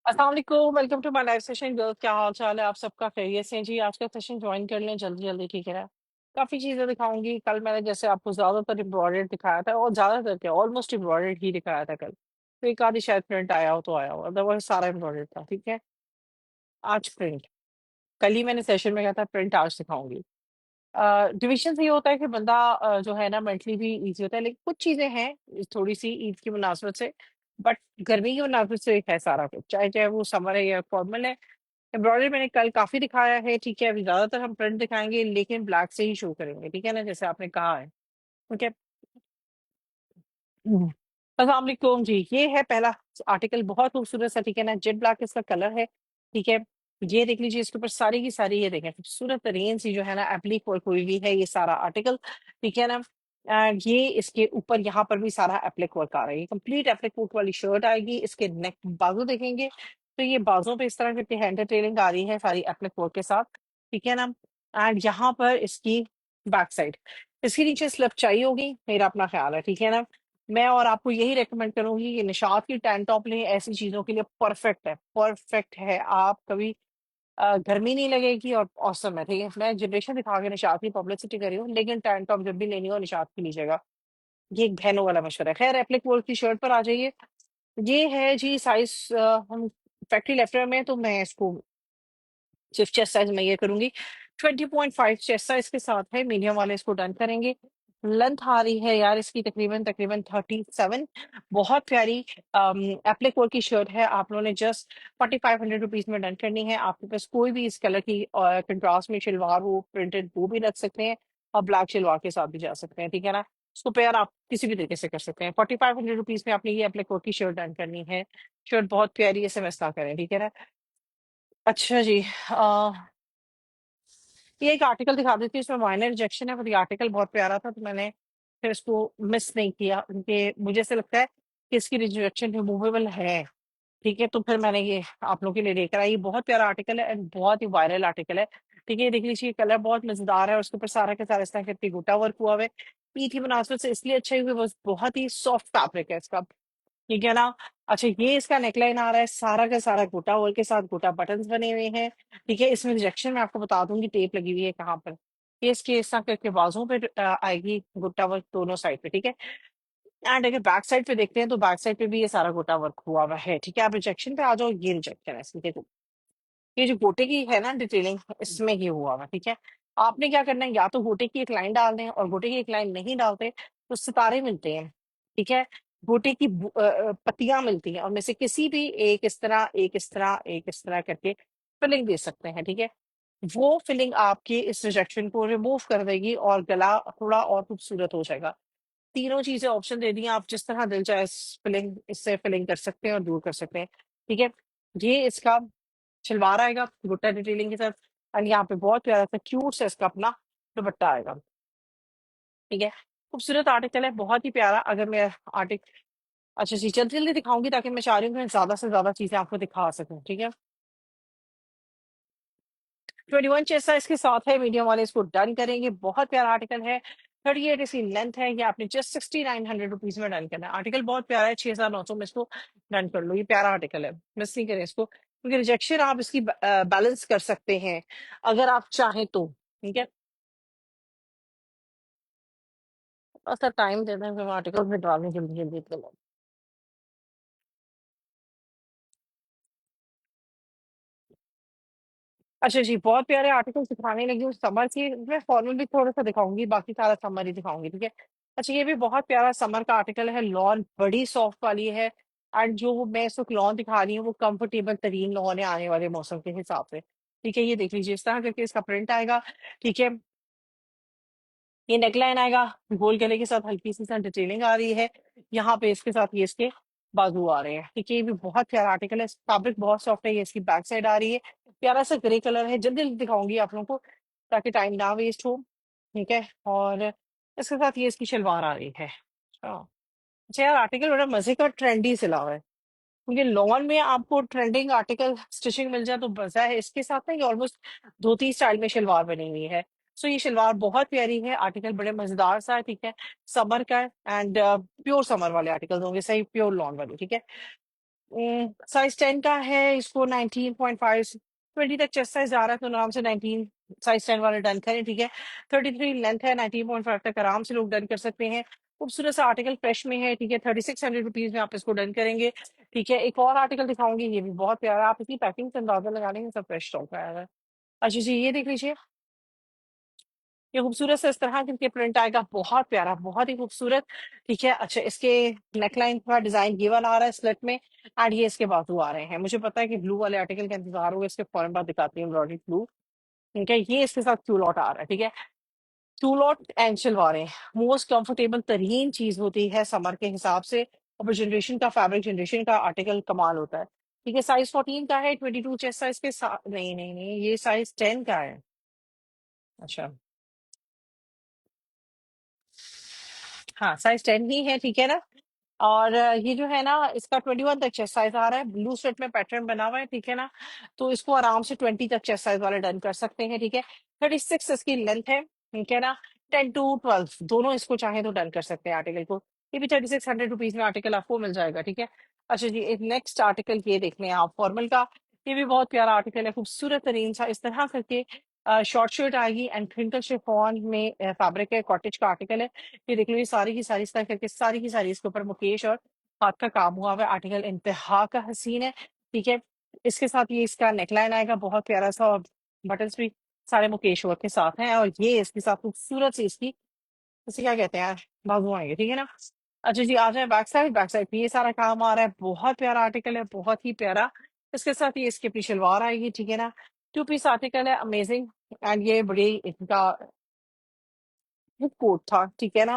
अस्सलाम वालेकुम, welcome to my live session girls. क्या हाल चाल है आप सबका? खैरियत से हैं जी? आज का सेशन ज्वाइन कर लें जल्दी जल्दी, ठीक है। काफ़ी चीज़ें दिखाऊंगी। कल मैंने जैसे आपको ज़्यादातर एम्ब्रॉयडर्ड दिखाया था, और ज़्यादातर क्या ऑलमोस्ट एम्ब्रॉयडर्ड ही दिखाया था कल। तो एक आधी शायद प्रिंट आया हो तो आया हो, अदरवाइज सारा एम्ब्रॉयडर्ड था, ठीक है। आज प्रिंट, कल ही मैंने सेशन में कहा था प्रिंट आज दिखाऊंगी। डिविजन से ये होता है कि बंदा जो है ना मेंटली भी ईज़ी होता है, लेकिन कुछ चीज़ें हैं थोड़ी-सी ईद की मुनासबत से, बट गर्मी की मुनासबत से है सारा कुछ, चाहे चाहे वो समर है या फॉर्मल है। एम्ब्रॉयडरी मैंने कल काफ़ी दिखाया है, ठीक है। अभी ज़्यादातर हम प्रिंट दिखाएँगे, लेकिन ब्लैक से ही शो करेंगे, ठीक है ना? जैसे आपने कहा है, ठीक है। हुँ। अस्सलाम वालेकुम जी, ये है पहला आर्टिकल, बहुत खूबसूरत सा, ठीक है ना? जेट ब्लैक इसका कलर है, ठीक है। ये देख लीजिए, इसके ऊपर सारी की सारी ये देखें खूबसूरत तरीन सी जो है ना एप्लिक वर्क हुई हुई है, ये सारा आर्टिकल, ठीक है ना? एंड ये इसके ऊपर यहाँ पर भी सारा एप्लिक वर्क आ रहा है, ये कंप्लीट एप्लिक वर्क वाली शर्ट आएगी। इसके नेक बाजू देखेंगे तो ये बाजुओं पे इस तरह करके हैंड टेलिंग आ रही है सारी एप्लिक वर्क के साथ, ठीक है ना? एंड यहाँ पर इसकी बैक साइड, इसके नीचे स्लिप चाहिए होगी, मेरा अपना ख्याल है, ठीक है ना? मैं और आपको यही रेकमेंड करूंगी कि निशात की टैंक टॉप लें, ऐसी चीजों के लिए परफेक्ट है, परफेक्ट है। आप कभी गर्मी नहीं लगेगी और औसम है, ठीक है। मैं जनरेशन दिखा के निशात की पब्लिसिटी कर रही हूँ, लेकिन टैंक टॉप जब भी लेनी हो निशात की लीजिएगा। ये एक बहनों वाला मशवरा है। खैर, एप्लिक वर्क की शर्ट पर आ जाइए। ये है जी साइज, हम फैक्ट्री लेफ्टर में, तो मैं इसको सिर्फ चेस्ट साइज में ये करूंगी। 20.5 चेस्ट साइज के साथ है, मीडियम वाले इसको डन करेंगे। लेंथ आ रही है यार इसकी तकरीबन तकरीबन 37। बहुत प्यारी एप्लिक वर्क की शर्ट है। आप लोगों ने जस्ट 4500 रुपीज में डन करनी है। आपके पास कोई भी इस कलर की कंट्रास्ट में शलवार हो प्रिंटेड, वो भी रख सकते हैं, और ब्लैक शलवार के साथ भी जा सकते हैं, ठीक है ना। इसको पेयर आप किसी भी तरीके से कर सकते हैं। 4500 रुपीज में आपने ये एप्लिक वर्क की शर्ट डन करनी है। शर्ट बहुत प्यारी है, SMS ना करें, ठीक है ना। अच्छा जी, ये एक आर्टिकल दिखा देती हूँ, इसमें माइनर रिजेक्शन है, पर ये आर्टिकल बहुत प्यारा था तो मैंने फिर इसको मिस नहीं किया, क्योंकि मुझे ऐसे लगता है कि इसकी रिजेक्शन रिमूवेबल है, ठीक है। तो फिर मैंने ये आप लोगों के लिए लेकर आई। ये बहुत प्यारा आर्टिकल है एंड बहुत ही वायरल आर्टिकल है, ठीक है। देख लीजिए, कलर बहुत मजेदार है और उसके ऊपर सारा के सारा इस तरह करके गोटा वर्क हुआ हुआ है। ईद की मुनासिबत से इसलिए अच्छा हुआ, बस बहुत ही सॉफ्ट फैब्रिक है इसका, ठीक है ना। अच्छा, ये इसका नेकलाइन आ रहा है, सारा का सारा गोटा वर्क के साथ गोटा बटन्स बने हुए हैं, ठीक है। इसमें रिजेक्शन में आपको बता दूंगी टेप लगी हुई है कहाँ पर। ये इसके इस तरह करके बाजुओं पे आएगी गोटा वर्क दोनों साइड पे, ठीक है। एंड अगर बैक साइड पे देखते हैं तो बैक साइड पे भी ये सारा गोटा वर्क हुआ हुआ है, ठीक है। आप रिजेक्शन पे आ जाओ, ये रिजेक्शन है इसकी, देखो ये जो गोटे की है ना डिटेलिंग, इसमें ही हुआ हुआ, ठीक है। आपने क्या करना है, या तो गोटे की एक लाइन डाल दें, और गोटे की एक लाइन नहीं डालते तो सितारे मिलते हैं, ठीक है। गोटे की पत्तियां मिलती हैं, और में से किसी भी एक इस तरह, एक इस तरह, एक इस तरह करके फिलिंग दे सकते हैं, ठीक है। वो फिलिंग आपकी इस रिजेक्शन को रिमूव कर देगी और गला थोड़ा और खूबसूरत हो जाएगा। तीनों चीजें ऑप्शन दे दी हैं, आप जिस तरह दिल चाहे फिलिंग इससे फिलिंग कर सकते हैं और दूर कर सकते हैं, ठीक है। ये इसका शलवार आएगा गोटा डिटेलिंग के साथ, एंड यहाँ पे बहुत प्यारा सा क्यूट सा इसका अपना दुपट्टा आएगा, ठीक है। खूबसूरत आर्टिकल है, बहुत ही प्यारा। अगर मैं आर्टिकल, अच्छा जी, जल्दी जल्दी दिखाऊंगी ताकि मैं चाह रही हूँ कि मैं ज्यादा से ज्यादा चीजें आपको दिखा सकूं, ठीक है। 21 चेस्ट साइज के साथ है, मीडियम वाले इसको डन करेंगे। बहुत प्यारा आर्टिकल है, 38 इसकी लेंथ है। ये आपने जस्ट 6900 रुपीज में डन करना है। आर्टिकल बहुत प्यारा है, 6900 में इसको डन कर लो। ये प्यारा आर्टिकल है, मिस नहीं करें इसको, क्योंकि रिजेक्शन आप इसकी बैलेंस कर सकते हैं अगर आप चाहें तो, ठीक है। और सर टाइम दे दें, फिर आर्टिकल में डालने जल्दी जल्दी इतने। अच्छा जी, बहुत प्यारे आर्टिकल दिखाने लगी हूँ समर की। मैं फॉर्मल भी थोड़ा सा दिखाऊंगी, बाकी सारा समर ही दिखाऊंगी, ठीक है। अच्छा, ये भी बहुत प्यारा समर का आर्टिकल है, लॉन बड़ी सॉफ्ट वाली है। एंड जो मैं इस वक्त लॉन दिखा रही हूँ वो कंफर्टेबल तरीन लॉन है आने वाले मौसम के हिसाब से, ठीक है। ये देख लीजिए, इस तरह करके इसका प्रिंट आएगा, ठीक है। ये नेकलाइन आएगा, गोल गले के साथ हल्की सी सा डिटेलिंग आ रही है। यहाँ पे इसके साथ ये इसके बाजू आ रहे हैं, ठीक है। ये भी बहुत प्यारा आर्टिकल है, फैब्रिक बहुत सॉफ्ट है। ये इसकी बैक साइड आ रही है, प्यारा सा ग्रे कलर है। जल्दी जल्दी दिखाऊंगी आप लोगों को ताकि टाइम ना वेस्ट हो, ठीक है। और इसके साथ ये इसकी शलवार आ रही है। अच्छा अच्छा यार, आर्टिकल बड़ा मजे का ट्रेंडी सिला हुआ है, क्योंकि लॉन में आपको ट्रेंडिंग आर्टिकल स्टिचिंग मिल जाए तो मजा है। इसके साथ ना ये ऑलमोस्ट धोती स्टाइल में शलवार बनी हुई है। सो ये शलवार बहुत प्यारी है, आर्टिकल बड़े मजेदार सा है, ठीक है। समर का एंड प्योर समर वाले आर्टिकल होंगे, सही प्योर लॉन वाले, ठीक है। साइज 10 का है, इसको 19.5 20 तक चेस्ट साइज आ रहा है, तो आराम से 19 साइज 10 वाला डन करें, ठीक है। 33 लेंथ है, 19.5 तक आराम से लोग डन कर सकते हैं। खूबसूरत सा आर्टिकल फ्रेश में है, ठीक है। 3600 रुपीज में आप इसको डन करेंगे, ठीक है। एक और आर्टिकल दिखाऊंगी, ये भी बहुत प्यारा है, आप इसकी पैकिंग से अंदाजा लगा लेंगे, सब फ्रेश स्टॉक आया है। अच्छा जी, ये देख लीजिए, ये खूबसूरत से इस तरह के प्रिंट आएगा, बहुत प्यारा, बहुत ही खूबसूरत, ठीक है। अच्छा, इसके नेकलाइन का डिजाइन ये वाला आ रहा है स्लिट में, एंड ये इसके बाजू आ रहे हैं। मुझे पता है कि ब्लू वाले आर्टिकल का इंतजार होगा, इसके फौरन बाद दिखाती हूँ एम्ब्रॉयडरी ब्लू, ठीक है। ये इसके साथ क्यूलॉट आ रहा है, ठीक है। क्यूलॉट एंड शलवारें मोस्ट कंफर्टेबल तरीन चीज होती है समर के हिसाब से, और जनरेशन का फैब्रिक, जनरेशन का आर्टिकल कमाल होता है, ठीक है। साइज 14 का है, 22 चेस्ट साइज के साथ, नहीं नहीं नहीं, ये साइज 10 का है। अच्छा, हाँ साइज 10 ही है, ठीक है ना। और ये जो है ना, इसका 21 तक चेस्ट साइज आ रहा है, ब्लू स्वेट में पैटर्न बना हुआ है, ठीक है ना। तो इसको आराम से 20 तक चेस्ट साइज वाले डन कर सकते हैं, ठीक है। 36 इसकी लेंथ है, ठीक है ना। 10 to 12 दोनों इसको चाहे तो डन कर सकते हैं आर्टिकल को। ये भी 3600 रुपीज में आर्टिकल आपको मिल जाएगा, ठीक है। अच्छा जी, एक नेक्स्ट आर्टिकल ये देख लें आप, फॉर्मल का। ये भी बहुत प्यारा आर्टिकल है, खूबसूरत तरीन सा इस तरह करके शॉर्ट शर्ट आएगी, एंड क्रिंकल शिफॉन में फैब्रिक है, कॉटेज का आर्टिकल है। ये देख लो, ये सारी की सारी इस तरह करके, सारी की सारी इसके ऊपर मुकेश और हाथ का काम हुआ हुआ है, आर्टिकल इंतहा का हसीन है, ठीक है। इसके साथ ये इसका नेकलाइन आएगा, बहुत प्यारा सा, और बटन्स भी सारे मुकेश वर्क के साथ हैं, और ये इसके साथ खूबसूरत सी इसकी, इसे क्या कहते हैं यार, बाजू आएंगे, ठीक है ना। अच्छा जी, आ जाए बैक साइड, बैक साइड पे ये सारा काम आ रहा है, बहुत प्यारा आर्टिकल है, बहुत ही प्यारा। इसके साथ ये इसकी अपनी शलवार आएगी, ठीक है ना। 2 पीस आर्टिकल है, अमेजिंग। एंड ये बड़ी इनका कोट था, ठीक है ना।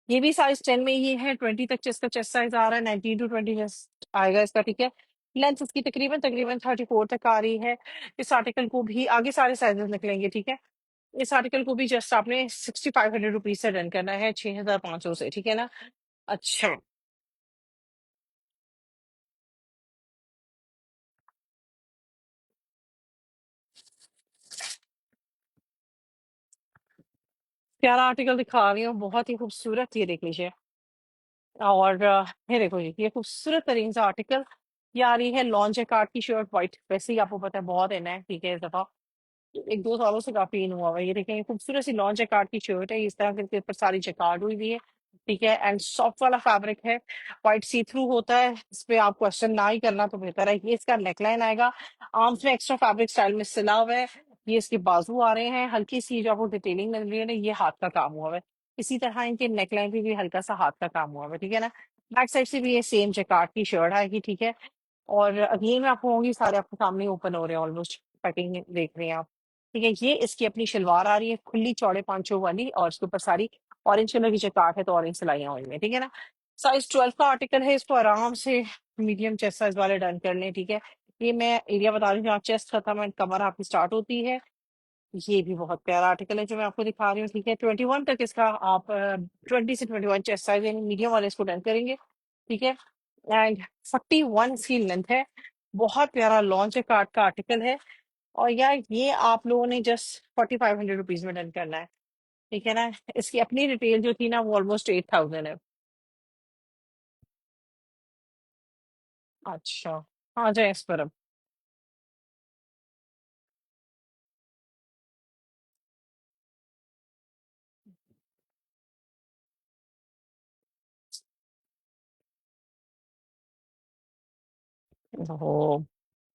ये भी साइज 10 में ही है, 20 तक इसका चेस्ट साइज आ रहा है, 19 to 20 चेस्ट आएगा इसका, ठीक है। लेंथ इसकी तकरीबन तकरीबन 34 तक आ रही है। इस आर्टिकल को भी आगे सारे साइजेस निकलेंगे, ठीक है। इस आर्टिकल को भी जस्ट आपने 6500 रुपीज से डन करना है, 6500 से, ठीक है ना। अच्छा, प्यारा आर्टिकल दिखा रही हूँ, बहुत ही खूबसूरत, ये देख लीजिए। और ये देखो जी, ये खूबसूरत तरीन सा आर्टिकल, ये आ रही है लॉन्च कार्ड की शर्ट, व्हाइट, वैसे ही आपको पता है बहुत इन है, ठीक है। इस दफा 1-2 सालों से काफी इन हुआ हुआ है। ये देखें, ये खूबसूरत सी लॉन्च जैकार्ड की शर्ट है, इस तरह के इसके ऊपर सारी जैकार्ड हुई हुई है, ठीक है। एंड सॉफ्ट वाला फैब्रिक है, व्हाइट सी थ्रू होता है, इस पे आप क्वेश्चन ना ही करना तो बेहतर है। ये इसका नेकलाइन आएगा, आर्म्स में एक्स्ट्रा फैब्रिक स्टाइल में सिला हुआ है। ये इसके बाजू आ रहे हैं, हल्की सी जो आपको डिटेलिंग मिल रही है ना, ये हाथ का काम हुआ हुआ है। इसी तरह इनके नेकलाइन पे भी हल्का सा हाथ का काम हुआ हुआ है, ठीक है ना। बैक साइड से भी ये सेम जैकार्ड की शर्ट आएगी, ठीक है। और अगेन मैं आपको होंगी, सारे आपके सामने ओपन हो रहे हैं ऑलमोस्ट, पैकिंग देख रहे हैं आप, ठीक है। ये इसकी अपनी शलवार आ रही है, खुली चौड़े पांचों वाली, और इसके ऊपर सारी ऑरेंज कलर की चकाट है, तो ऑरेंज सिलाइयां हुई हैं, ठीक है ना। साइज 12 का आर्टिकल है, इसको आराम से मीडियम चेस्ट साइज वाले डन कर लें, ठीक है। ये मैं एरिया बता रही हूँ जहाँ चेस्ट खत्म है, कमर आपकी स्टार्ट होती है। ये भी बहुत प्यारा आर्टिकल है जो मैं आपको दिखा रही हूँ, ठीक है। 21 तक इसका आप 20 से 21 चेस्ट साइज यानी मीडियम वाले इसको डन करेंगे, ठीक है। एंड 41 इसकी लेंथ है, बहुत प्यारा लॉन्च कार्ड का आर्टिकल है। और यार ये आप लोगों ने जस्ट 4500 रुपीज में डन करना है, ठीक है ना। इसकी अपनी रिटेल जो थी ना, वो ऑलमोस्ट 8000 है। अच्छा, आ जाए इस पर अब। ओहो,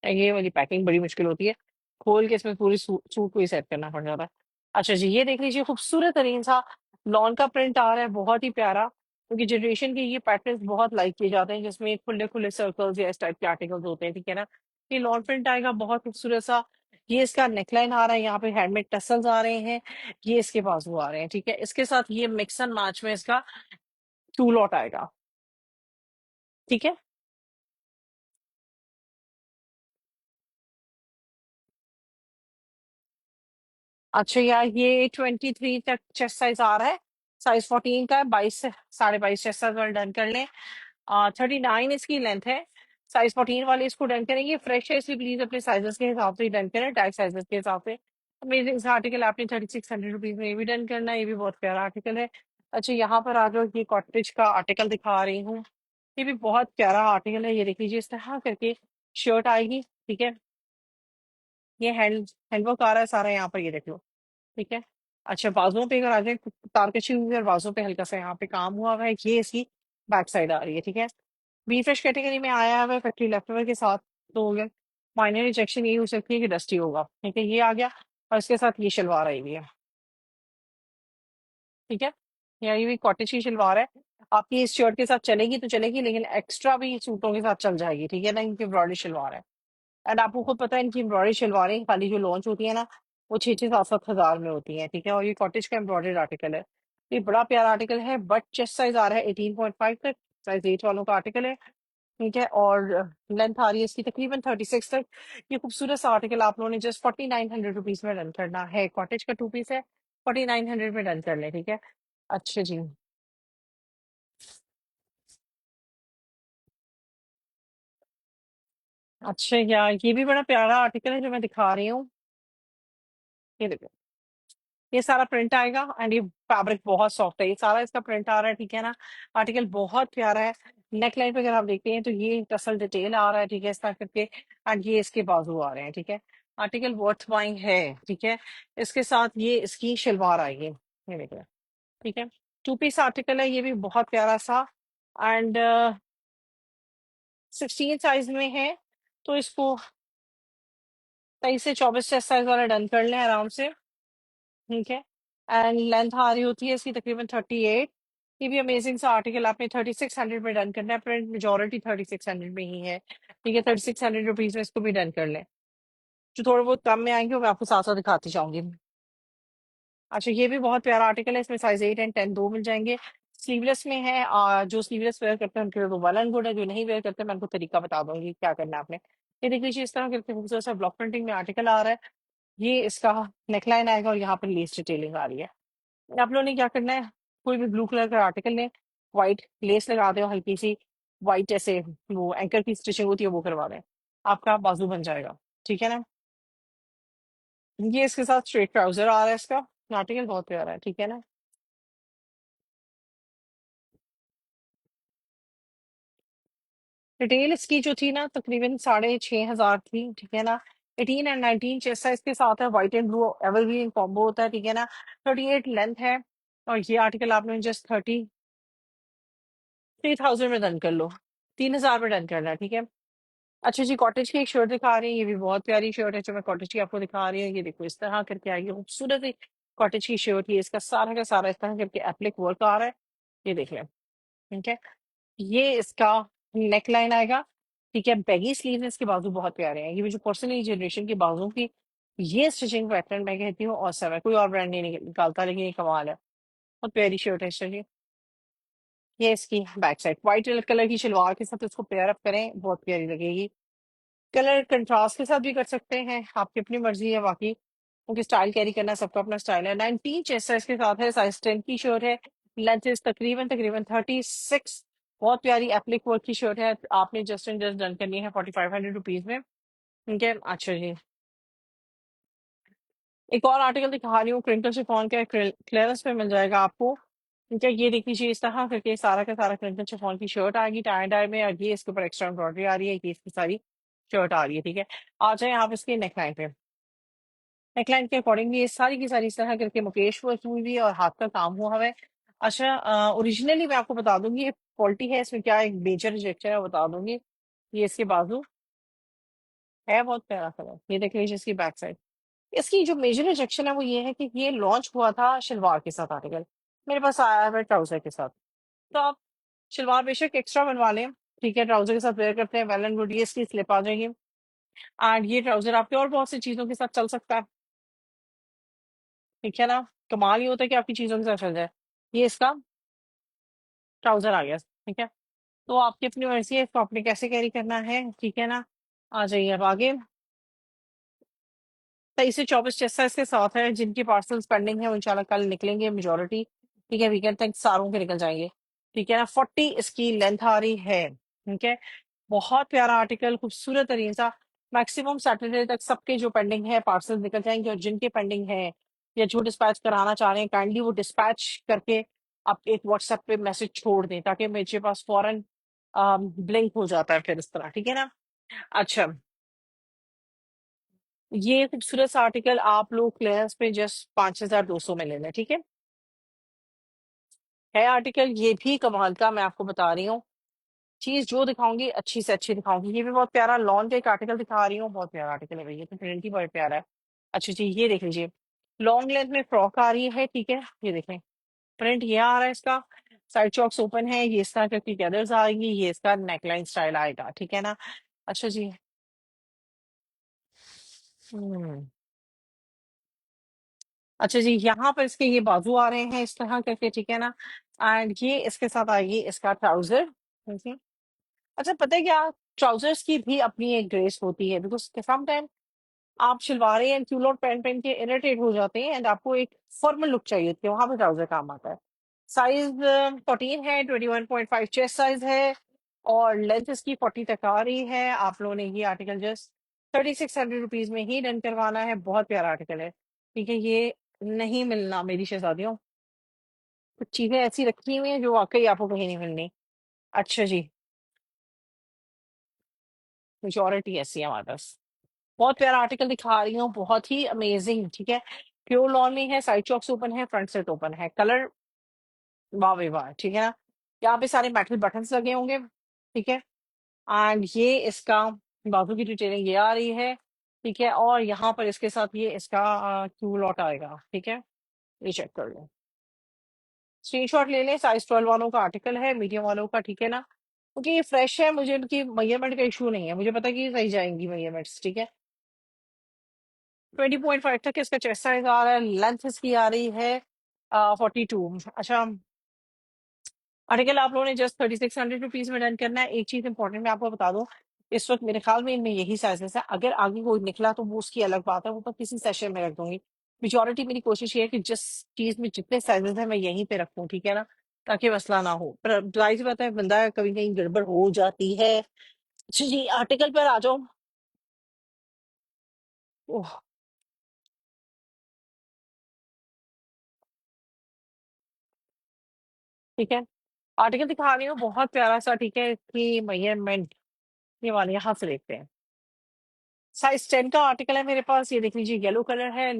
ये वाली पैकिंग बड़ी मुश्किल होती है, खोल के इसमें पूरी सूट को ही सेट करना पड़ जाता है। अच्छा जी, ये देख लीजिए, खूबसूरत तरीन सा लॉन का प्रिंट आ रहा है, बहुत ही प्यारा, क्योंकि जनरेशन के ये पैटर्न्स बहुत लाइक किए जाते हैं, जिसमें खुले खुले सर्कल्स या इस टाइप के आर्टिकल्स होते हैं, ठीक है ना। ये लॉन प्रिंट आएगा, बहुत खूबसूरत सा। ये इसका नेकलाइन आ रहा है, यहाँ पे हैंडमेड टसल्स आ रहे हैं, ये इसके बाजू आ रहे हैं, ठीक है। इसके साथ ये मिक्स एंड मैच में इसका टू लॉट आएगा, ठीक है। अच्छा यार, ये 23 तक चेस्ट साइज आ रहा है, साइज 14 का है, 22 से 22.5 चेस्ट साइज वाले डन कर लें। 39 इसकी लेंथ है, साइज 14 वाले इसको डन करेंगे। फ्रेश है, इसलिए प्लीज अपने साइजेस के हिसाब से डन करें, टैग साइजेस के हिसाब से। अमेजिंग आर्टिकल आपने 3600 रुपीज में ये भी डन करना है, ये भी बहुत प्यारा आर्टिकल है। अच्छा, यहाँ पर आ जाओ, ये कॉटेज का आर्टिकल दिखा रही हूँ, ये भी बहुत प्यारा आर्टिकल है, ये देख लीजिए इस तरह करके शर्ट आएगी, ठीक है। ये हैंडवर्क आ रहा है सारा यहाँ पर, ये देख लो, ठीक है। अच्छा, बाजुओं पे अगर आ जाए, तारकशी हुई है और बाजुओं पे हल्का सा यहाँ पे काम हुआ हुआ है, ये इसकी बैक साइड आ रही है, ठीक है। बी फ्रेश कैटेगरी में आया हुआ है फैक्ट्री लेफ्टओवर के साथ, तो माइनर रिजेक्शन यही हो सकती है कि डस्टी होगा, ठीक है। ये आ गया और इसके साथ ये शलवार आई हुई है, ठीक है। ये भी कॉटेज की शलवार है, आपकी इस शर्ट के साथ चलेगी तो चलेगी, लेकिन एक्स्ट्रा भी सूटों के साथ चल जाएगी, ठीक है ना, इनकी एम्ब्रॉयडरी शलवार है। एंड आपको खुद पता है इनकी एम्ब्रॉयडरी शलवारें खाली जो लॉन्च होती है ना, वो 6-6 7-7 हज़ार में होती है, ठीक है। और ये कॉटेज का एम्ब्रॉयडर्ड आर्टिकल है, ये बड़ा प्यारा आर्टिकल है, बट चेस्ट साइज आ रहा है 18.5 तक, साइज 8 वालों का आर्टिकल है, ठीक है। और लेंथ आ रही है इसकी तकरीबन 36 तक। ये खूबसूरत सा आर्टिकल आप लोगों ने जस्ट 4900 रुपीज में डन करना है, कॉटेज का 2 पीस है, 4900 में डन कर लें, ठीक है। अच्छा जी। अच्छा यार, ये भी बड़ा प्यारा आर्टिकल है जो मैं दिखा रही हूँ, ये देखो, ये सारा प्रिंट आएगा एंड ये फैब्रिक बहुत सॉफ्ट है, ये सारा इसका प्रिंट आ रहा है, ठीक है ना। आर्टिकल बहुत प्यारा है। नेक लाइन पे अगर आप देखते हैं तो ये टसल डिटेल आ रहा है, ठीक है, इस तरह करके, एंड ये इसके बाजू आ रहे हैं, ठीक है। आर्टिकल वर्थ बाइंग है, ठीक है। इसके साथ ये इसकी शलवार आएगी, ये देखिए, ठीक है। 2 पीस आर्टिकल है, ये भी बहुत प्यारा सा, एंड 16 साइज में है, तो इसको 23 से 24 चेस्ट साइज वाला डन कर लें आराम से, ठीक है। एंड लेंथ आ रही होती है इसकी तकरीबन 38। ये भी अमेजिंग सा आर्टिकल आपने 3600 में डन करना है, प्रिंट मेजोरिटी 3600 में ही है, ठीक है। 3600 रुपीज में इसको भी डन कर लें। जो थोड़े बहुत कम में आएंगे वो मैं आपको साथ साथ दिखाती जाऊंगी। अच्छा, ये भी बहुत प्यारा आर्टिकल है, इसमें साइज 8 एंड 10 दो मिल जाएंगे। स्लीवलेस में है, जो स्लीवलेस वेयर करते हैं उनके लिए तो वेल एंड गुड है, जो नहीं वेयर करते मैं उनको तरीका बता दूंगी क्या करना है आपने। ये देख लीजिए, इस तरह करके खूबसूरत सा ब्लॉक प्रिंटिंग में आर्टिकल आ रहा है। ये इसका नेकलाइन आएगा और यहाँ पर लेस डिटेलिंग आ रही है। आप लोगों ने क्या करना है, कोई भी ब्लू कलर का आर्टिकल लें, व्हाइट लेस लगा दो हल्की सी, व्हाइट जैसे वो एंकर की स्टिचिंग होती है वो करवा दें, आपका बाजू बन जाएगा, ठीक है ना। ये इसके साथ स्ट्रेट ट्राउजर आ रहा है, इसका आर्टिकल बहुत प्यारा है, ठीक है ना। डिटेल इसकी जो थी ना तकरीबन 6500 थी, ठीक है ना। 18 एंड 19 चेस्ट साइज के साथ है, white and blue evergreen combo होता है, ठीक है ना। 38 लेंथ है, और ये आर्टिकल आपने जस्ट 33,000 में डन कर लो, 3000 में डन करना है, ठीक है। अच्छा जी, कॉटेज की एक शर्ट दिखा रही है, ये भी बहुत प्यारी शर्ट है जो मैं कॉटेज की आपको दिखा रही हूँ, ये देखो इस तरह करके आएगी खूबसूरत ही कॉटेज की शर्ट, ये इसका सारा का सारा इस तरह करके एप्लिक वर्क आ रहा है, ये देख लें, ठीक है। ये इसका नेक लाइन आएगा, ठीक है। बैगी स्लीव है, इसके बाजू बहुत प्यारे हैं, ये भी जो पर्सनली जनरेशन के बाजू की ये स्टिचिंग पैटर्न मैं कहती हूँ औसम है, कोई और ब्रांड नहीं निकालता, लेकिन ये कमाल है, बहुत प्यारी शर्ट है इसकी। ये इसकी बैक साइड व्हाइट कलर की शलवार के साथ इसको पेयर अप करें, बहुत प्यारी लगेगी। कलर कंट्रास्ट के साथ भी कर सकते हैं, आपकी अपनी मर्जी है, बाकी क्योंकि स्टाइल कैरी करना सबका अपना स्टाइल है। 19 चेस्ट साइज के साथ है, साइज 10 की शर्ट है, लेंथ इज तकरीबन तकरीबन 36। बहुत प्यारी एप्लिक वर्क की शर्ट है, आपने जस्ट एंड जस्ट डन करनी है 4500 रुपीज में, ठीक है। अच्छा जी, एक और आर्टिकल दिखा रही हूँ, क्रिंकल शिफॉन का, क्लियरेंस पे मिल जाएगा आपको, ठीक है। ये देख लीजिए, इस तरह करके सारा का सारा क्रिंकल शिफॉन की शर्ट आएगी टाई डाई में, और ये इसके ऊपर एक्स्ट्रा एम्ब्रॉयडरी आ रही है, ये इसकी सारी शर्ट आ रही है, ठीक है। आ जाए आप इसके नेकलाइन पे, नेकलाइन के अकॉर्डिंगली ये सारी की सारी इस तरह करके मुकेश वर्क हुई हुई है और हाथ का काम हुआ हुआ है। अच्छा, ओरिजिनली मैं आपको बता दूंगी ये क्वालिटी है, इसमें क्या एक मेजर रिजेक्शन है वो बता दूंगी। ये इसके बाजू है, बहुत प्यारा कलर, ये देख लीजिए इसकी बैक साइड। इसकी जो मेजर रिजेक्शन है वो ये है कि ये लॉन्च हुआ था शलवार के साथ आर्टिकल, मेरे पास आया है ट्राउजर के साथ, तो आप शलवार बेशक एक्स्ट्रा बनवा लें, ठीक है, ट्राउजर के साथ वेयर करते हैं, वेल एंड गुड, ये इसकी स्लिप आ जाएगी, एंड ये ट्राउजर आपके और बहुत सी चीजों के साथ चल सकता है, ठीक है ना। कमाल ये होता है कि आपकी चीजों के साथ चल जाए। ये इसका ट्राउजर आ गया, ठीक है। तो आपकी अपनी मर्जी है इसको आपने कैसे कैरी करना है, ठीक है ना। आ जाइए अब आगे। 23 से 24 चेस्ट साइज के साथ है, जिनकी पार्सल्स पेंडिंग है वो इंशाल्लाह कल निकलेंगे मेजोरिटी, ठीक है। वीकेंड तक सारों के निकल जाएंगे, ठीक है ना। 40 इसकी लेंथ आ रही है, ठीक है। बहुत प्यारा आर्टिकल, खूबसूरत तरीन सा, मैक्सिमम सैटरडे तक सबके जो पेंडिंग है पार्सल निकल जाएंगे, और जिनके पेंडिंग है या जो डिस्पैच कराना चाह रहे हैं काइंडली वो डिस्पैच करके आप एक व्हाट्सएप पे मैसेज छोड़ दें, ताकि मेरे पास फौरन ब्लिंक हो जाता है फिर इस तरह, ठीक है ना? अच्छा, ये खूबसूरत सा आर्टिकल आप लोग क्लियरेंस पे जस्ट 5,200 में ले लें, ठीक है आर्टिकल ये भी कमाल का, मैं आपको बता रही हूँ। चीज जो दिखाऊंगी अच्छी से अच्छी दिखाऊंगी। ये भी बहुत प्यारा लॉन का एक आर्टिकल दिखा रही हूँ, बहुत प्यारा आर्टिकल है भैया, तो प्रिंट ही बहुत प्यारा है। अच्छा जी, ये देख लीजिए, लॉन्ग लेंथ में फ्रॉक आ रही है, ठीक है, ये देखें, प्रिंट ये आ रहा है इसका, साइड चॉक्स ओपन है, ये इस तरह करके गैदर्स आएंगी, ये इसका नेकलाइन स्टाइल आएगा, ठीक है ना? अच्छा जी। हम्म अच्छा जी, यहाँ पर इसके ये बाजू आ रहे हैं इस तरह करके, ठीक है ना? एंड ये इसके साथ आएगी इसका ट्राउजर, ठीक है। अच्छा, पता है क्या, ट्राउजर्स की भी अपनी एक ग्रेस होती है, बिकॉज सम टाइम आप शलवारें एंड क्यूलॉट पहन पहन के इरिटेट हो जाते हैं, एंड आपको एक फॉर्मल लुक चाहिए होती है, वहां पे ट्राउजर काम आता है। साइज 14 है, 21.5 चेस्ट साइज है, और लेंथ इसकी 40 तक आ रही है। आप लोगों ने ये आर्टिकल जस्ट 3,600 रुपीज में ही डन करवाना है, बहुत प्यारा आर्टिकल है, ठीक है। ये नहीं मिलना मेरी शहजादियों, कुछ चीजें ऐसी रखी हुई हैं जो वाकई आपको कहीं नहीं मिलनी। अच्छा जी, मेजोरिटी ऐसी है हमारे पास। बहुत प्यारा आर्टिकल दिखा रही हूँ, बहुत ही अमेजिंग, ठीक है। प्योर लॉन में है, साइड चॉक्स ओपन है, फ्रंट सेट ओपन है, कलर वाह वे वाह, ठीक है ना? यहाँ पे सारे मेटल बटन्स लगे होंगे, ठीक है। एंड ये इसका बाजू की डिटेलिंग ये आ रही है, ठीक है, और यहाँ पर इसके साथ ये इसका क्यू लॉट आएगा, ठीक है। ये चेक कर लो, स्क्रीनशॉट ले लें, साइज 12 वालों का आर्टिकल है, मीडियम वालों का, ठीक है ना? क्योंकि ये फ्रेश है, मुझे इनकी मेजरमेंट का इशू नहीं है, मुझे पता है कि ये सही जाएंगी मेजरमेंट्स, ठीक है। 20.5 तक इसका चेस्ट साइज आ रहा है, लेंथ इसकी आ रही है 42। अच्छा, आर्टिकल आप लोगों ने जस्ट 3,600 रुपीज में डन करना है। एक चीज इंपॉर्टेंट मैं आपको बता दूं, इस वक्त मेरे ख्याल में इनमें यही साइजेस है, अगर आगे कोई निकला तो वो उसकी अलग बात है, वो तो किसी सेशन में रख दूंगी। मेजोरिटी मेरी कोशिश ये है कि जिस चीज में जितने साइजेस है मैं यहीं पे रखूं, ठीक है ना, ताकि मसला ना हो। पर जाहिर सी बात है, बंदा कभी कहीं गड़बड़ हो जाती है। अच्छा जी, आर्टिकल पर आ जाओ। ओह, ठीक है, आर्टिकल दिखा रही हूँ, बहुत प्यारा सा, ठीक है, कि मेजरमेंट ये वाले यहाँ से देखते हैं। साइज 10 का आर्टिकल है मेरे पास, ये देख लीजिए, येलो कलर है,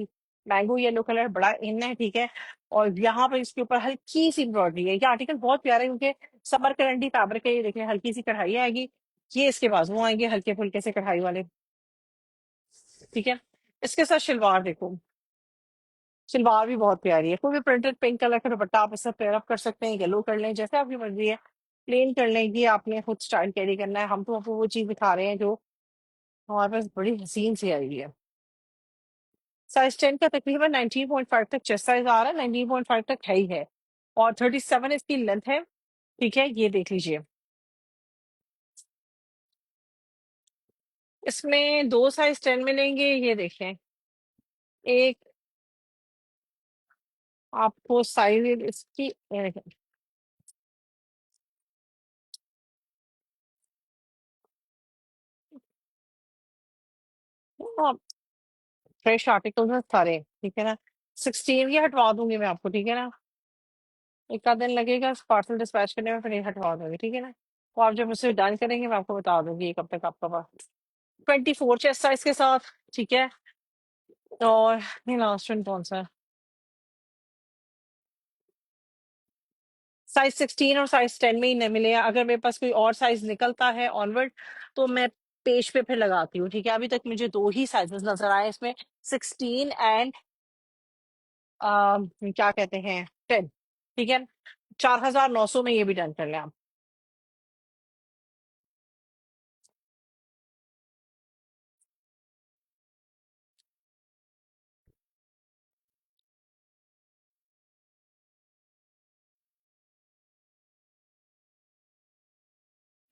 मैंगो येलो कलर बड़ा इन है, ठीक है। और यहाँ पर इसके ऊपर हल्की सी एम्ब्रॉयडरी है, ये आर्टिकल बहुत प्यारा है क्योंकि समर करंडी फैब्रिक है, ये देखिए, हल्की सी कढ़ाई आएगी, ये इसके बाजू आएंगे हल्के फुल्के से कढ़ाई वाले, ठीक है। इसके साथ शलवार देखो, शलवार भी बहुत प्यारी है, कोई भी प्रिंटेड पिंक कलर का दुपट्टा आप इससे पेयर अप कर सकते हैं, येलो कर लें, जैसे आपकी मर्जी है, प्लेन कर लें, ये आपने खुद स्टाइल कैरी करना है, हम तो आपको वो चीज दिखा रहे हैं जो हमारे पास बड़ी हसीन सी आई है। साइज 10 का तकरीबन 19.5 तक चेस्ट साइज आ रहा है, 19.5 तक है ही है, और 37 इसकी लेंथ है, ठीक है, ये देख लीजिए। इसमें दो साइज 10 मिलेंगे, ये देखें, एक आपको साइज इसकी फ्रेश आर्टिकल है सारे, ठीक है ना? 16 ये हटवा दूंगी मैं आपको, ठीक है ना? एक आध दिन लगेगा पार्सल डिस्पैच करने में, फिर ये हटवा दूंगी, ठीक है ना? तो आप जब मुझसे डन करेंगे मैं आपको बता दूंगी ये कब तक आपका पास। 24 चेस्ट साइज के साथ, ठीक है। और ये लास्ट वन कौन सा है? साइज 16 और साइज 10 में ही नहीं मिले, अगर मेरे पास कोई और साइज निकलता है ऑनवर्ड तो मैं पेज पे फिर लगाती हूँ, ठीक है। अभी तक मुझे दो ही साइजेस नजर आए इसमें, 16 एंड क्या कहते हैं, 10, ठीक है। 4,900 में ये भी डन कर लें आप।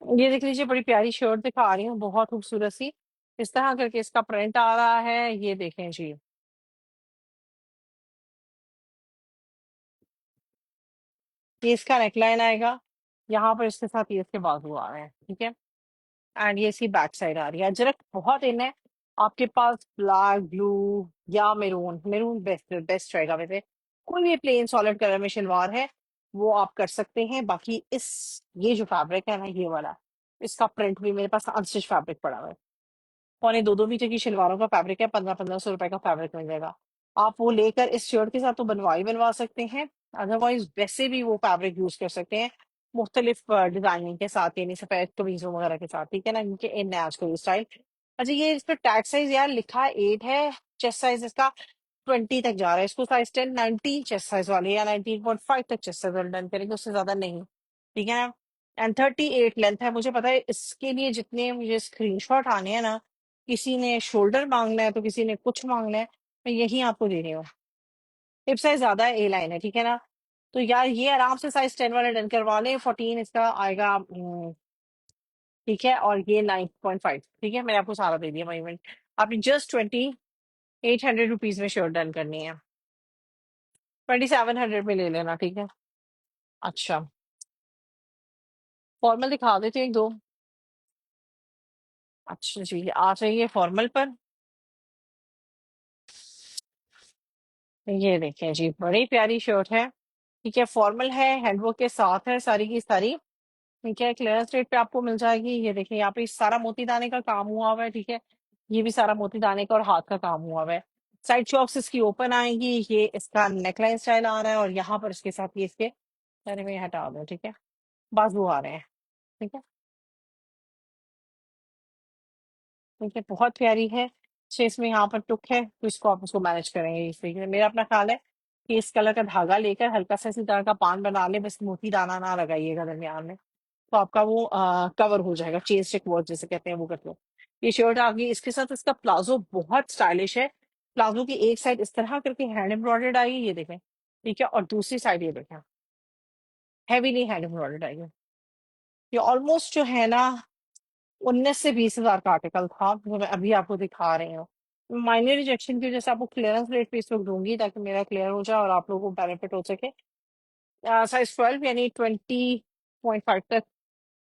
ये देख लीजिए, बड़ी प्यारी शर्ट दिखा रही हूँ, बहुत खूबसूरत सी, इस तरह करके इसका प्रिंट आ रहा है, ये देखें जी। ये इसका नेकलाइन आएगा, यहाँ पर इसके साथ ये इसके बाजू आ रहे हैं, ठीक है। एंड ये इसकी बैक साइड आ रही है, अजरक बहुत इन है आपके पास, ब्लैक, ब्लू या मेरून, मेरून बेस्ट बेस्ट रहेगा वैसे, कोई भी प्लेन सॉलिड कलर में शलवार है, वो आप कर सकते हैं। बाकी ये जो फैब्रिक है ना, ये वाला, इसका प्रिंट भी मेरे पास अनस्टिच फैब्रिक पड़ा हुआ है। 2.25 मीटर की शलवारों का फैब्रिक है, 1500-1500 रुपए का फैब्रिक मिल जाएगा। आप वो लेकर इस शर्ट के साथ तो बनवा सकते हैं। अदरवाइज वैसे भी वो फैब्रिक यूज कर सकते हैं मुख्तलिफ डिजाइनिंग के साथ, यानी सफेद कमीजों वगैरह के साथ, ठीक है ना, इनके इन है आजकल ये स्टाइल। अच्छा, ये इस पर टैग साइज यार लिखा है 8 है, चेस्ट साइज इसका 20 तक जा रहा है। इसको साइज 10, 19 चेस्ट साइज वाले या 19.5 तक चेस्ट साइज वाले डन करेंगे, उससे ज्यादा नहीं, ठीक है ना। एंड 38 लेंथ है। मुझे पता है इसके लिए जितने मुझे स्क्रीनशॉट आने हैं ना, किसी ने शोल्डर मांगना है तो किसी ने कुछ मांगना है, मैं यही आपको दे रही हूँ। हिप साइज ज्यादा है, ए लाइन है, ठीक है ना। तो यार ये आराम से साइज 10 वाला डन करवा लें, 14 इसका आएगा, ठीक है। और ये 9.5, ठीक है, मैंने आपको सारा दे दिया पेमेंट। आपने जस्ट 2800 रुपीज में शर्ट डन करनी है, 2700 में ले लेना, ठीक है। अच्छा, फॉर्मल दिखा देते हैं एक दो। अच्छा जी, आ जाइए फॉर्मल पर। ये देखें जी, बड़ी प्यारी शर्ट है, ठीक है, फॉर्मल है, हैंडवर्क के साथ है सारी की सारी, ठीक है, क्लियरेंस रेट पे आपको मिल जाएगी। ये देखिए यहाँ पे सारा मोती दाने का काम हुआ हुआ है, ठीक है, ये भी सारा मोती दाने का और हाथ का काम हुआ हुआ है। साइड चॉक्स इसकी ओपन आएंगी, ये इसका नेकलाइन स्टाइल आ रहा है, और यहाँ पर इसके साथ ये इसके, अरे मैं हटा दूं, ठीक है, बाजू आ रहे हैं, ठीक है, ठीक है, बहुत प्यारी है। अच्छा, इसमें यहाँ पर टुक है, तो इसको आप उसको मैनेज करेंगे इस तरीके से। मेरा अपना ख्याल है कि इस कलर का धागा लेकर हल्का सा इसी तरह का पान बना ले, बस मोती दाना ना लगाइएगा दरमियान में, तो आपका वो कवर हो जाएगा, चेन स्टिक वर्क जिसे कहते हैं वो कर लो। ये शर्ट आ गई, इसके साथ इसका प्लाजो बहुत स्टाइलिश है। प्लाजो की एक साइड इस तरह करके हैंड एम्ब्रॉयडर्ड आई है, ये देखें, ठीक है, और दूसरी साइड ये देखें हैवीली हैंड एम्ब्रॉयडर्ड आई है। ये ऑलमोस्ट जो है ना 19 से 20 हजार का आर्टिकल था, जो मैं अभी आपको दिखा रही हूँ। माइनर रिजेक्शन की वजह से आपको क्लियरेंस रेट पे इस वक्त दूंगी, ताकि मेरा क्लियर हो जाए और आप लोगों को बेनिफिट हो सके। साइज 12 यानी 20.5 तक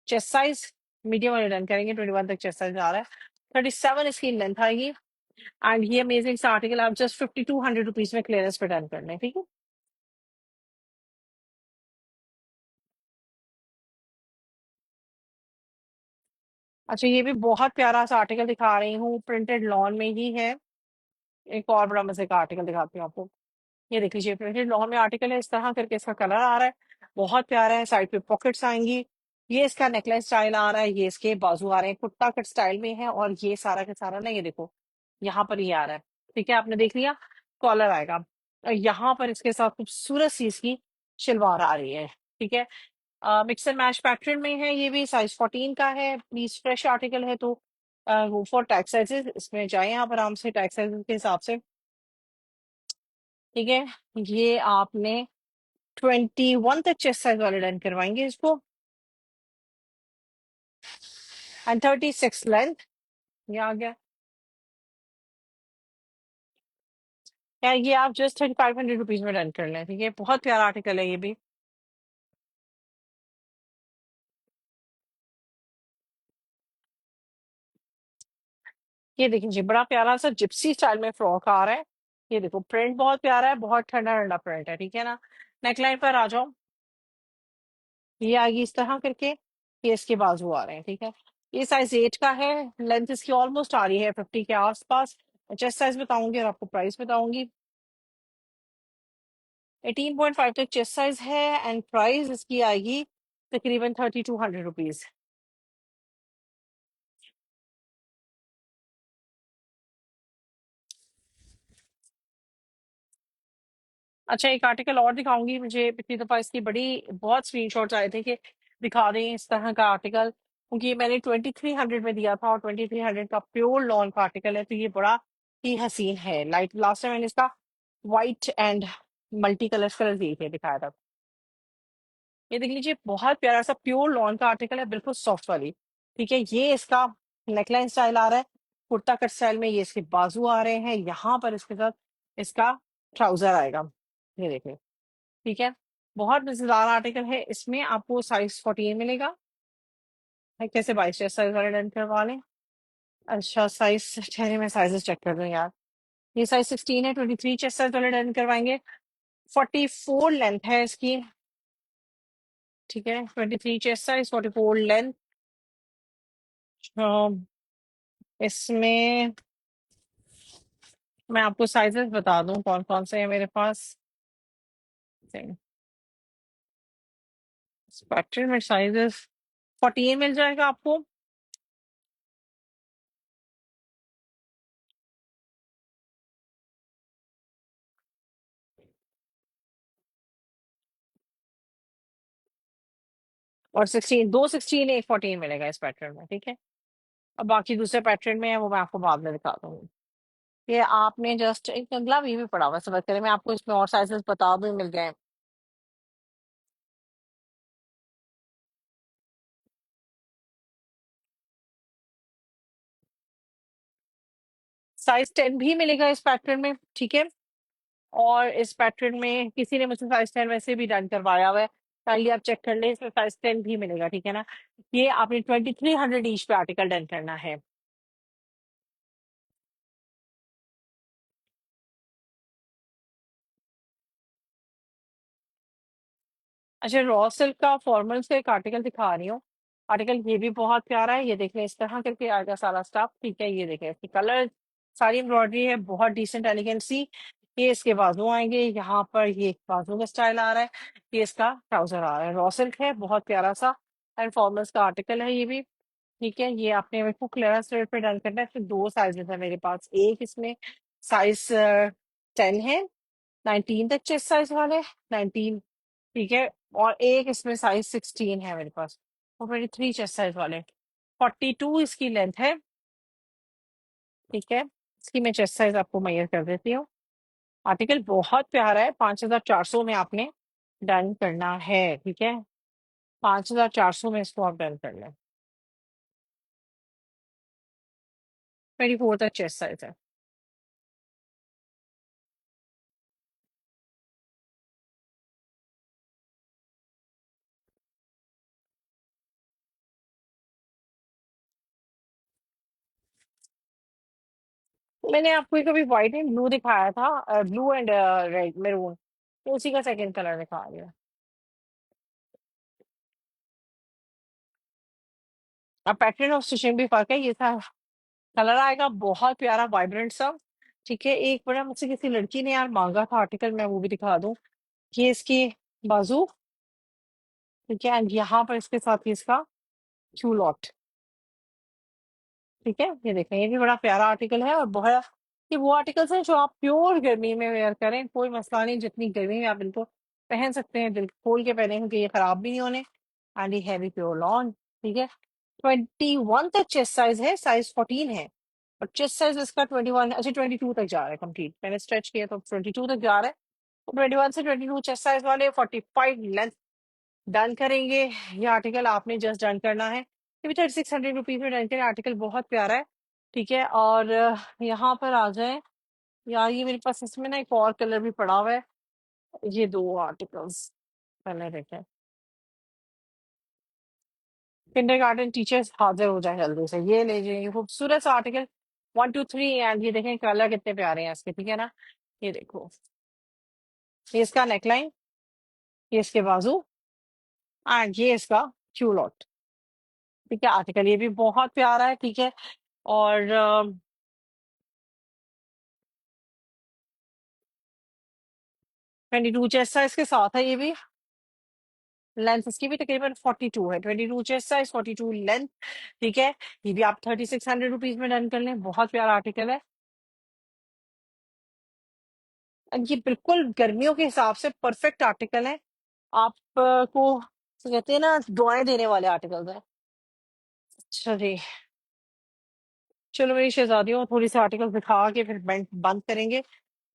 चेस्ट साइज, मीडियम वाले डन करेंगे, 21 तक चेस्ट साइज आ रहा है, 37 इसकी लेंथ आएगी। एंड ये अमेजिंग सा आर्टिकल आप जस्ट 5200 रुपीज में क्लियरेंस पे डन करना है, ठीक है। अच्छा, ये भी बहुत प्यारा सा आर्टिकल दिखा रही हूँ, प्रिंटेड लॉन में ही है। एक और बड़ा मजे का आर्टिकल दिखाती हूँ आपको। ये देख लीजिए, प्रिंटेड लॉन में आर्टिकल है, इस तरह करके इसका कलर आ रहा है, बहुत प्यारा है। साइड पे पॉकेट्स आएंगी, ये इसका नेकलेस स्टाइल आ रहा है, ये इसके बाजू आ रहे हैं, कुर्ता कट स्टाइल में है, और ये सारा का सारा ना, ये देखो यहाँ पर ये आ रहा है, ठीक है, आपने देख लिया, कॉलर आएगा, और यहाँ पर इसके साथ खूबसूरत सी इसकी शलवार आ रही है, ठीक है। मिक्स एंड मैच पैटर्न में है, ये भी साइज 14 का है, प्लीज फ्रेश आर्टिकल है, तो वो फॉर टैग साइजेस इसमें जाए आप आराम से टैग साइज के हिसाब से, ठीक है। ये आपने 21 तक चेस्ट साइज वाले डन करवाएंगे इसको, एंड 36 लेंथ, ये आ गया। या ये आप जस्ट 3500 रुपीज में डन कर लें, ठीक है, बहुत प्यारा आर्टिकल है ये भी। ये देखिए जी, बड़ा प्यारा सा जिप्सी स्टाइल में फ्रॉक आ रहा है, ये देखो प्रिंट बहुत प्यारा है, बहुत ठंडा ठंडा प्रिंट है, ठीक है ना। नेकलाइन पर आ जाओ, ये आगे इस तरह करके, ये इसके बाजू आ रहे हैं, ठीक है। ये साइज 8 का है, लेंथ इसकी ऑलमोस्ट आ रही है 50 के आसपास। चेस्ट साइज बताऊंगी और आपको प्राइस बताऊंगी। 18.5 तक चेस्ट साइज है, एंड प्राइस इसकी आएगी तकरीबन 3200 रुपीज। अच्छा, एक आर्टिकल और दिखाऊंगी, मुझे पिछली दफा इसकी बड़ी बहुत स्क्रीनशॉट्स आए थे कि दिखा दें इस तरह का आर्टिकल, क्योंकि ये मैंने 2300 में दिया था, और 2300 का प्योर लॉन का आर्टिकल है, तो ये बड़ा ही हसीन है। लाइट लास्ट टाइम मैंने इसका व्हाइट एंड मल्टी कलर दिए थे, दिखाया था। ये देख लीजिए, बहुत प्यारा सा प्योर लॉन का आर्टिकल है, बिल्कुल सॉफ्ट वाली, ठीक है। ये इसका नेकलाइन स्टाइल आ रहा है, कुर्ता कट स्टाइल में, ये इसके बाजू आ रहे हैं, यहाँ पर इसके साथ इसका ट्राउजर आएगा, ये देखिए, ठीक है। बहुत मजेदार आर्टिकल है, इसमें आपको साइज 14 मिलेगा। है, कैसे 22 साइज वाले डन करवा लें। अच्छा, साइज ठहरे मैं साइजेस चेक कर रही हूँ यार। ये साइज 16 है, 23 चेस्ट साइज वाले डन करवाएंगे। 44 लेंथ है इसकी, ठीक है, 23 चेस्ट साइज, 44 लेंथ। इसमें मैं आपको साइजेस बता दूं कौन कौन से हैं मेरे पास। स्पेक्ट्रम में साइजेस 48 मिल जाएगा आपको। और 16, दो 16 एक 14 मिलेगा इस पैटर्न में, ठीक है। अब बाकी दूसरे पैटर्न में है वो मैं आपको बाद में दिखा दूंगी। ये आपने जस्ट एक अगला भी पड़ा हुआ है, समझ करें मैं आपको इसमें और साइजेस बता दूं, मिल गए। साइज 10 भी मिलेगा इस पैटर्न में, ठीक है। और इस पैटर्न में किसी ने मुझसे साइज 10 वैसे भी डन करवाया हुआ है, काइंडली आप चेक कर ले, इसमें साइज 10 भी मिलेगा, ठीक है ना। ये आपने 2300 ईच पे आर्टिकल डन करना है। अच्छा, रॉ सिल्क का फॉर्मल्स का एक आर्टिकल दिखा रही हूँ। आर्टिकल ये भी बहुत प्यारा है, ये देख लें, इस तरह करके आएगा सारा स्टाफ, ठीक है। ये देखें, इसकी कलर सारी एम्ब्रॉयडरी है, बहुत डिसेंट एलिगेंट सी। ये इसके बाजू आएंगे, यहाँ पर ये बाजू का स्टाइल आ रहा है, ये इसका ट्राउजर आ रहा है। रॉ सिल्क है, बहुत प्यारा सा एंड फॉर्मल्स का आर्टिकल है ये भी, ठीक है। ये आपने मेरे को क्लियरेंस रेट पे डन करना है। इसमें दो साइजेस है मेरे पास, एक इसमें साइज 10 है, 19 तक चेस्ट साइज वाले, 19, ठीक है। और एक इसमें साइज 16 है मेरे पास, और 23 चेस्ट साइज वाले, 42 इसकी लेंथ है, ठीक है। इसकी मैं चेस्ट साइज आपको मैयर कर देती हूँ। आर्टिकल बहुत प्यारा है, 5400 में आपने डन करना है, ठीक है। 5400 में इसको आप डन कर लें। 24 तक चेस्ट साइज है। मैंने आपको कभी व्हाइट एंड ब्लू दिखाया था, ब्लू एंड रेड मेरून, तो उसी का सेकंड कलर दिखा रही है। अब पैटर्न ऑफ स्टिचिंग भी फर्क है, ये था कलर आएगा बहुत प्यारा वाइब्रेंट सा, ठीक है। एक बड़ा मुझसे किसी लड़की ने यार मांगा था आर्टिकल, मैं वो भी दिखा दूं। ये इसकी बाजू, ठीक है, एंड यहाँ पर इसके साथ ही इसका क्यूलॉट, ठीक है। ये देखें, ये भी बड़ा प्यारा आर्टिकल है और बहुत, ये वो आर्टिकल्स हैं जो आप प्योर गर्मी में वेयर करें, कोई मसला नहीं, जितनी गर्मी में आप इनको पहन सकते हैं, दिल खोल के पहने, क्योंकि ये खराब भी नहीं होने, एंड ये हैवी प्योर लॉन, ठीक है। 21 तक चेस्ट साइज है, साइज 14 है, और चेस्ट साइज इसका 21, अच्छा 22 तक जा रहा है कंप्लीट, मैंने स्ट्रेच किया तो 22 तक जा रहा है। तो 21 से 22 चेस्ट साइज वाले, 45 लेंथ डन करेंगे। ये आर्टिकल आपने जस्ट डन करना है, ये भी 3600 रुपीज में डन करें, आर्टिकल बहुत प्यारा है, ठीक है। और यहाँ पर आ जाए यार, ये मेरे पास इसमें ना एक और कलर भी पड़ा हुआ है, ये दो आर्टिकल्स पहले देखें। किंडरगार्टन टीचर्स हाजिर हो जाए जल्दी से, ये ले जाइए खूबसूरत सा आर्टिकल, 1 2 3, एंड ये देखें कलर कितने प्यारे हैं इसके, ठीक है ना। ये देखो, ये इसका नेकलाइन, ये इसके बाजू, एंड ये इसका क्यूलॉट, ठीक है। आर्टिकल ये भी बहुत प्यारा है, ठीक है। और 22 चेस्ट साइज के साथ है ये भी, लेंथ इसकी भी तकरीबन 42 है, 22 चेस्ट साइज, 42 लेंथ, ठीक है। ये भी आप 3600 रुपीज में डन कर लें, बहुत प्यारा आर्टिकल है। और ये बिल्कुल गर्मियों के हिसाब से परफेक्ट आर्टिकल है, आप को कहते हैं ना दुआएं देने वाले आर्टिकल्स हैं। अच्छा जी, चलो मेरी शहजादियों, थोड़ी सी आर्टिकल दिखा के फिर बंद बंद करेंगे।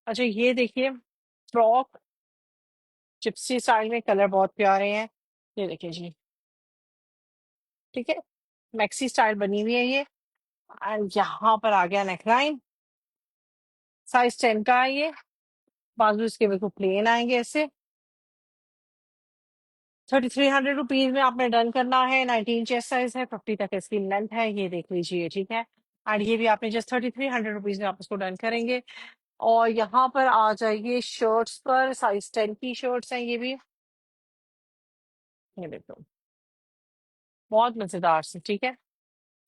अच्छा, ये देखिए, फ्रॉक जिप्सी स्टाइल में, कलर बहुत प्यारे हैं, ये देखिए जी, ठीक है। मैक्सी स्टाइल बनी हुई है ये, एंड यहाँ पर आ गया नेकलाइन, साइज 10 का है ये, बाजू इसके बिल्कुल प्लेन आएंगे ऐसे। 3300 रुपीज में आपने डन करना है, 19 चेस्ट साइज है, 50 तक इसकी लेंथ है, ये देख लीजिए, ठीक है। एंड ये भी आपने जस्ट 3300 रुपीज में आप इसको डन करेंगे। और यहाँ पर आ जाइए शर्ट्स पर, साइज 10 की शर्ट्स हैं ये भी, ये देखो, बहुत मजेदार से, ठीक है।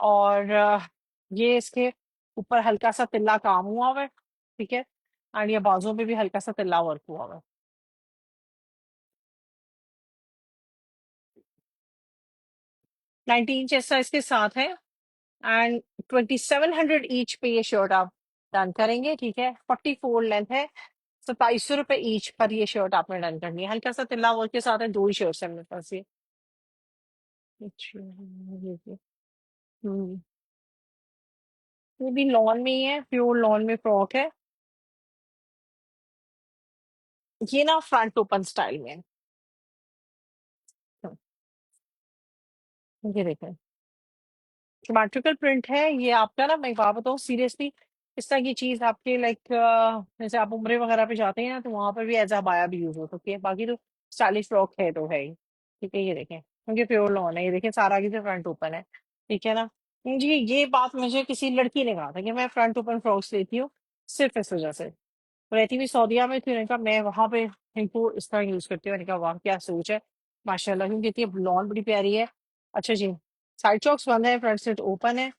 और ये इसके ऊपर हल्का सा तिल्ला काम हुआ हुआ है, ठीक है। एंड ये बाजू पे भी हल्का सा तिल्ला वर्क हुआ हुआ है। 19 इंच साइज के साथ है। एंड 2700 ईच पे ये शर्ट आप डन करेंगे, ठीक है। 44 लेंथ है, 2700 रुपये ईच पर ये शर्ट आपने डन करनी है। हल्का सा तिल्ला वर्क के साथ है, 2 ही शर्ट्स है मेरे पास ये। अच्छा, ये। हम्म, ये भी लॉन में ही है, प्योर लॉन में फ्रॉक है। ये ना फ्रंट ओपन स्टाइल में है। ये देखें, सिमेट्रिकल प्रिंट है ये आपका ना। मैं एक बात बताऊँ सीरियसली, इस तरह की चीज आपके लाइक, जैसे आप उम्रे वगैरह पे जाते हैं ना, तो वहां पर भी एज अबाया भी यूज हो सकती है। बाकी तो स्टाइलिश फ्रॉक है तो है ही, ठीक है। ये देखें, क्योंकि प्योर लॉन है, ये देखें सारा आगे से फ्रंट ओपन है, ठीक है ना। जी, ये बात मुझे किसी लड़की ने कहा था कि मैं फ्रंट ओपन फ्रॉक्स लेती हूँ सिर्फ इस वजह से। रहती भी सऊदीया में थी, मैंने कहा मैं वहां पे इनको इस तरह यूज करती हूँ। मैंने कहा वाह क्या सोच है, माशाल्लाह, क्योंकि इतनी लॉन बड़ी प्यारी है। अच्छा जी, साइड चॉक्स बंद है, फ्रंट सेट ओपन है।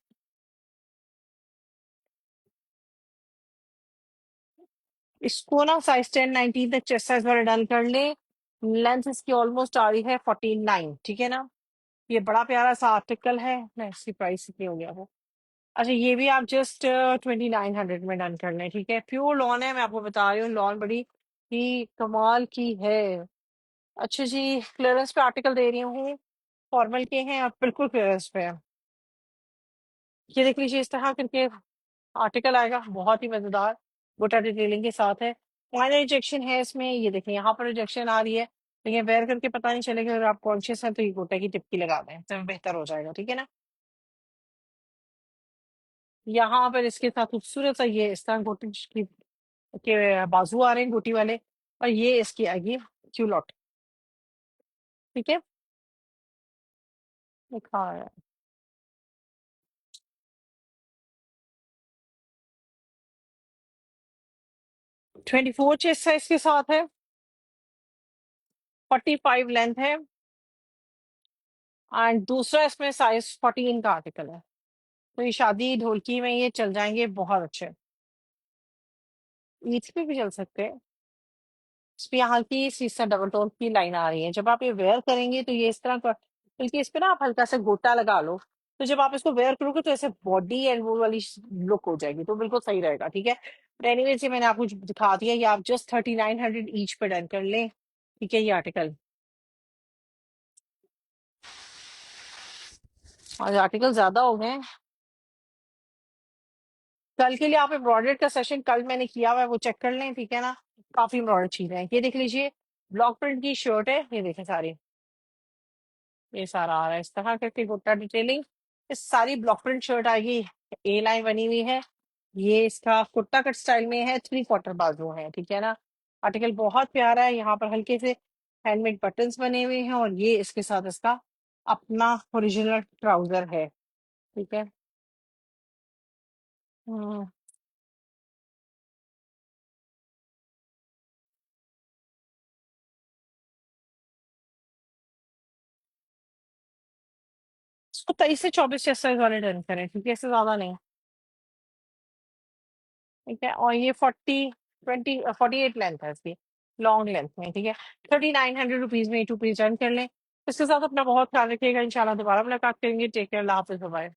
इसको ना साइज 10-19 तक चेस्ट साइज वाले डन कर ले। लेंथ इसकी ऑलमोस्ट आ रही है 49, ठीक है ना। ये बड़ा प्यारा सा आर्टिकल है ना, इसकी प्राइस कितनी हो गया वो। अच्छा, ये भी आप जस्ट 2900 में डन कर लें, ठीक है। प्योर लॉन है, मैं आपको बता रही हूँ, लॉन बड़ी ही कमाल की है। अच्छा जी, क्लियरेंस पे आर्टिकल दे रही हूँ, फॉर्मल के हैं और बिल्कुल क्लियरेंस पे है। ये देख लीजिए, इस तरह करके आर्टिकल आएगा, बहुत ही मजेदार गोटा डिटेलिंग के साथ है। माइनर रिजेक्शन है इसमें, ये देखें यहाँ पर रिजेक्शन आ रही है, लेकिन वेयर करके पता नहीं चलेगा। अगर आप कॉन्शियस हैं तो ये गोटा की टिप्पी लगा दें तो बेहतर हो जाएगा, ठीक है ना। यहाँ पर इसके साथ खूबसूरत सा ये इस तरह गोटी की के बाजू आ रहे हैं गोटी वाले, और ये इसकी आएगी क्यूलॉट, ठीक है। लिखा है 24 चेस्ट साइज के साथ है, 45 लेंथ है। एंड दूसरा इसमें साइज 14 का आर्टिकल है। तो ये शादी ढोलकी में ये चल जाएंगे बहुत अच्छे। ईद पे भी चल सकते हैं। इसमें यहाँ की सीसा डबल टोन की लाइन आ रही है, जब आप ये वेयर करेंगे तो ये इस तरह का, बल्कि इस पे ना आप हल्का सा गोटा लगा लो, तो जब आप इसको वेयर करोगे तो ऐसे बॉडी एंड वो वाली लुक हो जाएगी, तो बिल्कुल सही रहेगा, ठीक है। बट एनीवेज, ये मैंने आपको दिखा दिया, ये आप जस्ट 3900 ईच पे डन कर लें, ठीक है। ये आर्टिकल, और आर्टिकल ज्यादा हो गए हैं। कल के लिए आप एम्ब्रॉयडरी का सेशन कल मैंने किया हुआ है, वो चेक कर लें, ठीक है ना। काफी एम्ब्रॉयडरी चीजें हैं, ये देख लीजिए। ब्लॉक प्रिंट की शर्ट है, ये देखें सारी, ये सारा आ रहा है इस तरह करके गोटा डिटेलिंग। ये सारी ब्लॉक प्रिंट शर्ट आएगी, ए लाइन बनी हुई है। ये इसका कुर्ता कट स्टाइल में है, 3/4 बाजू है, ठीक है ना। आर्टिकल बहुत प्यारा है, यहाँ पर हल्के से हैंडमेड बटन्स बने हुए हैं, और ये इसके साथ इसका अपना ओरिजिनल ट्राउजर है, ठीक है। हम्म, इसको 23 से 24 चेस्ट साइज वाले डन करें, ठीक है, इससे ज्यादा नहीं, ठीक है। और ये 48 लेंथ है इसकी, लॉन्ग लेंथ में, ठीक है। 3900 रुपीज में 2 पीस डन कर लें। इसके साथ अपना बहुत ख्याल रखिएगा, इंशाल्लाह दोबारा मुलाकात करेंगे। टेक केयर, अल्लाह हाफिज, बाय।